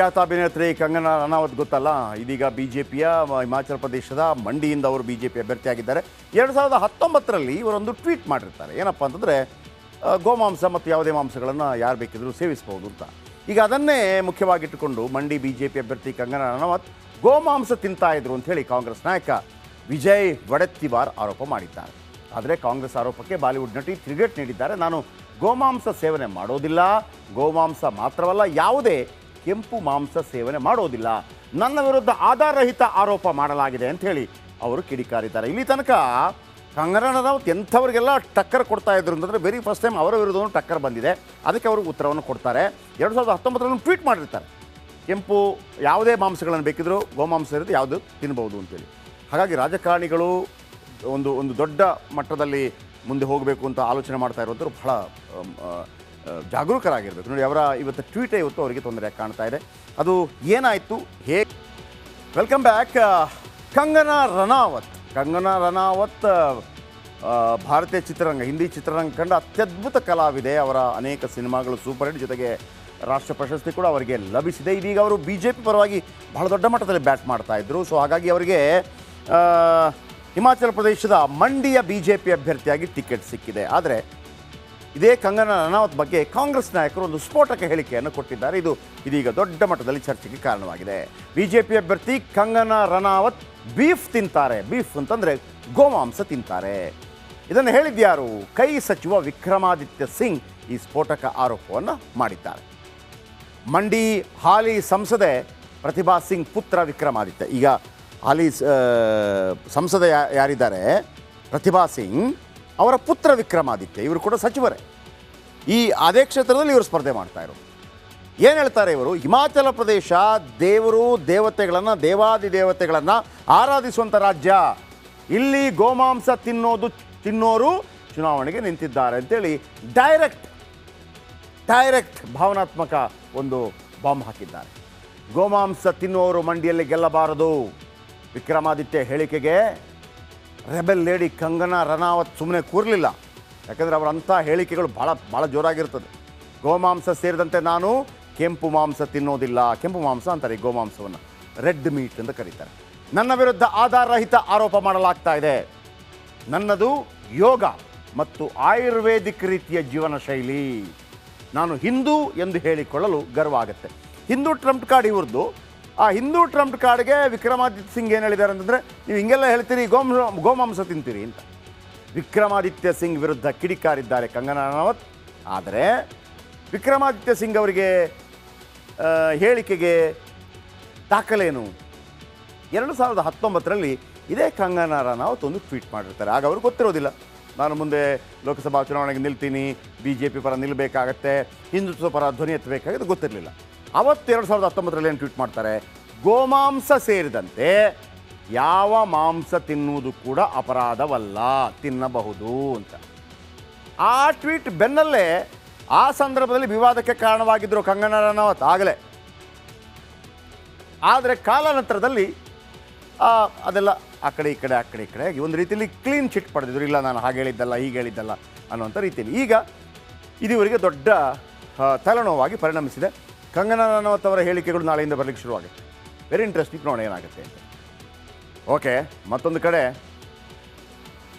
ಖ್ಯಾತ ಅಭಿನೇತ್ರಿ ಕಂಗನಾ ರನಾವತ್ ಗೊತ್ತಲ್ಲ, ಇದೀಗ ಬಿಜೆಪಿಯ ಹಿಮಾಚಲ ಪ್ರದೇಶದ ಮಂಡಿಯಿಂದ ಅವರು ಬಿಜೆಪಿ ಅಭ್ಯರ್ಥಿಯಾಗಿದ್ದಾರೆ. 2019ರಲ್ಲಿ ಇವರೊಂದು ಟ್ವೀಟ್ ಮಾಡಿರ್ತಾರೆ. ಏನಪ್ಪ ಅಂತಂದರೆ, ಗೋಮಾಂಸ ಮತ್ತು ಯಾವುದೇ ಮಾಂಸಗಳನ್ನು ಯಾರು ಬೇಕಿದ್ರೂ ಸೇವಿಸಬಹುದು ಅಂತ. ಈಗ ಅದನ್ನೇ ಮುಖ್ಯವಾಗಿಟ್ಟುಕೊಂಡು ಮಂಡಿ ಬಿಜೆಪಿ ಅಭ್ಯರ್ಥಿ ಕಂಗನಾ ರನಾವತ್ ಗೋಮಾಂಸ ತಿಂತಾ ಇದ್ರು ಅಂತ ಹೇಳಿ ಕಾಂಗ್ರೆಸ್ ನಾಯಕ ವಿಜಯ್ ವಡೆತ್ತಿವಾರ್ ಆರೋಪ ಮಾಡಿದ್ದಾರೆ. ಆದರೆ ಕಾಂಗ್ರೆಸ್ ಆರೋಪಕ್ಕೆ ಬಾಲಿವುಡ್ ನಟಿ ತಿರುಗೇಟು ನೀಡಿದ್ದಾರೆ. ನಾನು ಗೋಮಾಂಸ ಸೇವನೆ ಮಾಡೋದಿಲ್ಲ, ಗೋಮಾಂಸ ಮಾತ್ರವಲ್ಲ ಯಾವುದೇ ಕೆಂಪು ಮಾಂಸ ಸೇವನೆ ಮಾಡೋದಿಲ್ಲ, ನನ್ನ ವಿರುದ್ಧ ಆಧಾರರಹಿತ ಆರೋಪ ಮಾಡಲಾಗಿದೆ ಅಂತ ಹೇಳಿ ಅವರು ಕಿಡಿಕಾರಿದ್ದಾರೆ. ಇಲ್ಲಿ ತನಕ ಕಂಗನಾ ರನಾವತ್ ಎಂಥವ್ರಿಗೆಲ್ಲ ಟಕ್ಕರ್ ಕೊಡ್ತಾ ಇದ್ರು ಅಂತಂದರೆ ವೆರಿ ಫಸ್ಟ್ ಟೈಮ್ ಅವರ ವಿರುದ್ಧ ಟಕ್ಕರ್ ಬಂದಿದೆ. ಅದಕ್ಕೆ ಅವರು ಉತ್ತರವನ್ನು ಕೊಡ್ತಾರೆ. 2019ರಲ್ಲಿ ಟ್ವೀಟ್ ಮಾಡಿರ್ತಾರೆ, ಕೆಂಪು ಯಾವುದೇ ಮಾಂಸಗಳನ್ನು ಬೇಕಿದ್ರೂ ಗೋಮಾಂಸ ಇರುತ್ತೆ ಯಾವುದು ತಿನ್ಬೋದು ಅಂತೇಳಿ. ಹಾಗಾಗಿ ರಾಜಕಾರಣಿಗಳು ಒಂದು ದೊಡ್ಡ ಮಟ್ಟದಲ್ಲಿ ಮುಂದೆ ಹೋಗಬೇಕು ಅಂತ ಆಲೋಚನೆ ಮಾಡ್ತಾ ಇರೋದ್ರು ಬಹಳ ಜಾಗರೂಕರಾಗಿರಬೇಕು. ನೋಡಿ, ಅವರ ಇವತ್ತು ಟ್ವೀಟೇ ಇವತ್ತು ಅವರಿಗೆ ತೊಂದರೆಯಾಗಿ ಕಾಣ್ತಾ ಇದೆ. ಅದು ಏನಾಯಿತು, ಹೇಗೆ? Welcome back. ಕಂಗನಾ ರನಾವತ್ ಭಾರತೀಯ ಚಿತ್ರರಂಗ, ಹಿಂದಿ ಚಿತ್ರರಂಗ ಕಂಡ ಅತ್ಯದ್ಭುತ ಕಲಾವಿದೆ. ಅವರ ಅನೇಕ ಸಿನಿಮಾಗಳು ಸೂಪರ್ ಹಿಟ್, ಜೊತೆಗೆ ರಾಷ್ಟ್ರ ಪ್ರಶಸ್ತಿ ಕೂಡ ಅವರಿಗೆ ಲಭಿಸಿದೆ. ಇದೀಗ ಅವರು ಬಿಜೆಪಿ ಪರವಾಗಿ ಬಹಳ ದೊಡ್ಡ ಮಟ್ಟದಲ್ಲಿ ಬ್ಯಾಟ್ ಮಾಡ್ತಾ ಇದ್ರು. ಸೊ ಹಾಗಾಗಿ ಅವರಿಗೆ ಹಿಮಾಚಲ ಪ್ರದೇಶದ ಮಂಡಿಯ ಬಿಜೆಪಿ ಅಭ್ಯರ್ಥಿಯಾಗಿ ಟಿಕೆಟ್ ಸಿಕ್ಕಿದೆ. ಆದರೆ ಇದೇ ಕಂಗನಾ ರನಾವತ್ ಬಗ್ಗೆ ಕಾಂಗ್ರೆಸ್ ನಾಯಕರು ಒಂದು ಸ್ಫೋಟಕ ಹೇಳಿಕೆಯನ್ನು ಕೊಟ್ಟಿದ್ದಾರೆ. ಇದೀಗ ದೊಡ್ಡ ಮಟ್ಟದಲ್ಲಿ ಚರ್ಚೆಗೆ ಕಾರಣವಾಗಿದೆ. ಬಿಜೆಪಿ ಅಭ್ಯರ್ಥಿ ಕಂಗನಾ ರನಾವತ್ ಬೀಫ್ ತಿಂತಾರೆ, ಬೀಫ್ ಅಂತಂದರೆ ಗೋಮಾಂಸ ತಿಂತಾರೆ. ಇದನ್ನು ಹೇಳಿದ್ಯಾರು? ಕೈ ಸಚಿವ ವಿಕ್ರಮಾದಿತ್ಯ ಸಿಂಗ್ ಈ ಸ್ಫೋಟಕ ಆರೋಪವನ್ನು ಮಾಡಿದ್ದಾರೆ. ಮಂಡಿ ಹಾಲಿ ಸಂಸದೆ ಪ್ರತಿಭಾ ಸಿಂಗ್ ಪುತ್ರ ವಿಕ್ರಮಾದಿತ್ಯ. ಈಗ ಹಾಲಿ ಸಂಸದೆ ಯಾರಿದ್ದಾರೆ ಪ್ರತಿಭಾ ಸಿಂಗ್, ಅವರ ಪುತ್ರ ವಿಕ್ರಮಾದಿತ್ಯ, ಇವರು ಕೂಡ ಸಚಿವರೇ. ಅದೇ ಕ್ಷೇತ್ರದಲ್ಲಿ ಇವರು ಸ್ಪರ್ಧೆ ಮಾಡ್ತಾ ಇರೋದು. ಏನು ಹೇಳ್ತಾರೆ ಇವರು? ಹಿಮಾಚಲ ಪ್ರದೇಶ ದೇವರು ದೇವತೆಗಳನ್ನು, ದೇವಾದಿ ದೇವತೆಗಳನ್ನು ಆರಾಧಿಸುವಂಥ ರಾಜ್ಯ. ಇಲ್ಲಿ ಗೋಮಾಂಸ ತಿನ್ನೋರು ಚುನಾವಣೆಗೆ ನಿಂತಿದ್ದಾರೆ ಅಂತೇಳಿ ಡೈರೆಕ್ಟ್ ಭಾವನಾತ್ಮಕ ಒಂದು ಬಾಂಬ್ ಹಾಕಿದ್ದಾರೆ. ಗೋಮಾಂಸ ತಿನ್ನುವವರು ಮಂಡಿಯಲ್ಲಿ ಗೆಲ್ಲಬಾರದು. ವಿಕ್ರಮಾದಿತ್ಯ ಹೇಳಿಕೆಗೆ ರೆಬೆಲ್ ಲೇಡಿ ಕಂಗನಾ ರನಾವತ್ ಸುಮ್ಮನೆ ಕೂರಲಿಲ್ಲ. ಯಾಕಂದರೆ ಅವರಂಥ ಹೇಳಿಕೆಗಳು ಭಾಳ ಜೋರಾಗಿರ್ತದೆ. ಗೋಮಾಂಸ ಸೇರಿದಂತೆ ನಾನು ಕೆಂಪು ಮಾಂಸ ತಿನ್ನೋದಿಲ್ಲ. ಕೆಂಪು ಮಾಂಸ ಅಂತಾರೆ ಗೋಮಾಂಸವನ್ನು, ರೆಡ್ ಮೀಟ್ ಅಂತ ಕರೀತಾರೆ. ನನ್ನ ವಿರುದ್ಧ ಆಧಾರರಹಿತ ಆರೋಪ ಮಾಡಲಾಗ್ತಾ ಇದೆ. ನನ್ನದು ಯೋಗ ಮತ್ತು ಆಯುರ್ವೇದಿಕ್ ರೀತಿಯ ಜೀವನ ಶೈಲಿ. ನಾನು ಹಿಂದೂ ಎಂದು ಹೇಳಿಕೊಳ್ಳಲು ಗರ್ವ ಆಗುತ್ತೆ. ಹಿಂದೂ ಟ್ರಂಪ್ ಕಾರ್ಡ್ ಇವ್ರದ್ದು. ಆ ಹಿಂದೂ ಟ್ರಂಪ್ ಕಾರ್ಡ್ಗೆ ವಿಕ್ರಮಾದಿತ್ಯ ಸಿಂಗ್ ಏನು ಹೇಳಿದ್ದಾರೆ ಅಂತಂದರೆ, ನೀವು ಹಿಂಗೆಲ್ಲ ಹೇಳ್ತೀರಿ, ಗೋಮಾಂಸ ತಿಂತೀರಿ ಅಂತ ವಿಕ್ರಮಾದಿತ್ಯ ಸಿಂಗ್ ವಿರುದ್ಧ ಕಿಡಿಕಾರಿದ್ದಾರೆ ಕಂಗನಾ ರನಾವತ್. ಆದರೆ ವಿಕ್ರಮಾದಿತ್ಯ ಸಿಂಗ್ ಅವರಿಗೆ ಹೇಳಿಕೆಗೆ ದಾಖಲೇನು? 2019ರಲ್ಲಿ ಇದೇ ಕಂಗನಾ ರನಾವತ್ ಒಂದು ಟ್ವೀಟ್ ಮಾಡಿರ್ತಾರೆ. ಆಗ ಅವ್ರಿಗೆ ಗೊತ್ತಿರೋದಿಲ್ಲ, ನಾನು ಮುಂದೆ ಲೋಕಸಭಾ ಚುನಾವಣೆಗೆ ನಿಲ್ತೀನಿ, BJP ಪರ ನಿಲ್ಲಬೇಕಾಗತ್ತೆ, ಹಿಂದುತ್ವ ಪರ ಧ್ವನಿ ಎತ್ತಬೇಕಾಗಿದೆ, ಗೊತ್ತಿರಲಿಲ್ಲ. ಅವತ್ತು 2019ರಲ್ಲಿ ಏನು ಟ್ವೀಟ್ ಮಾಡ್ತಾರೆ? ಗೋಮಾಂಸ ಸೇರಿದಂತೆ ಯಾವ ಮಾಂಸ ತಿನ್ನುವುದು ಕೂಡ ಅಪರಾಧವಲ್ಲ, ತಿನ್ನಬಹುದು ಅಂತ. ಆ ಟ್ವೀಟ್ ಬೆನ್ನಲ್ಲೇ ಆ ಸಂದರ್ಭದಲ್ಲಿ ವಿವಾದಕ್ಕೆ ಕಾರಣವಾಗಿದ್ದರು ಕಂಗನಾ ರನಾವತ್ ಆಗಲೇ. ಆದರೆ ಕಾಲಾನಂತರದಲ್ಲಿ ಅದೆಲ್ಲ ಆ ಕಡೆ ಈ ಕಡೆ ಒಂದು ರೀತಿಯಲ್ಲಿ ಕ್ಲೀನ್ ಚಿಟ್ ಪಡೆದಿದ್ರು. ಇಲ್ಲ, ನಾನು ಹಾಗೆ ಹೇಳಿದ್ದಲ್ಲ, ಹೀಗೆ ಹೇಳಿದ್ದಲ್ಲ ಅನ್ನುವಂಥ ರೀತಿಯಲ್ಲಿ. ಈಗ ಇದುವರೆಗೆ ದೊಡ್ಡ ತಲೆನೋವಾಗಿ ಪರಿಣಮಿಸಿದೆ. ಕಂಗನಾ ರನಾವತ್ ಅವರ ಹೇಳಿಕೆಗಳು ನಾಳೆಯಿಂದ ಬರಲಿಕ್ಕೆ ಶುರುವಾಗುತ್ತೆ. ವೆರಿ ಇಂಟ್ರೆಸ್ಟಿಂಗ್, ನೋಡೋಣ ಏನಾಗುತ್ತೆ ಅಂತ. ಓಕೆ, ಮತ್ತೊಂದು ಕಡೆ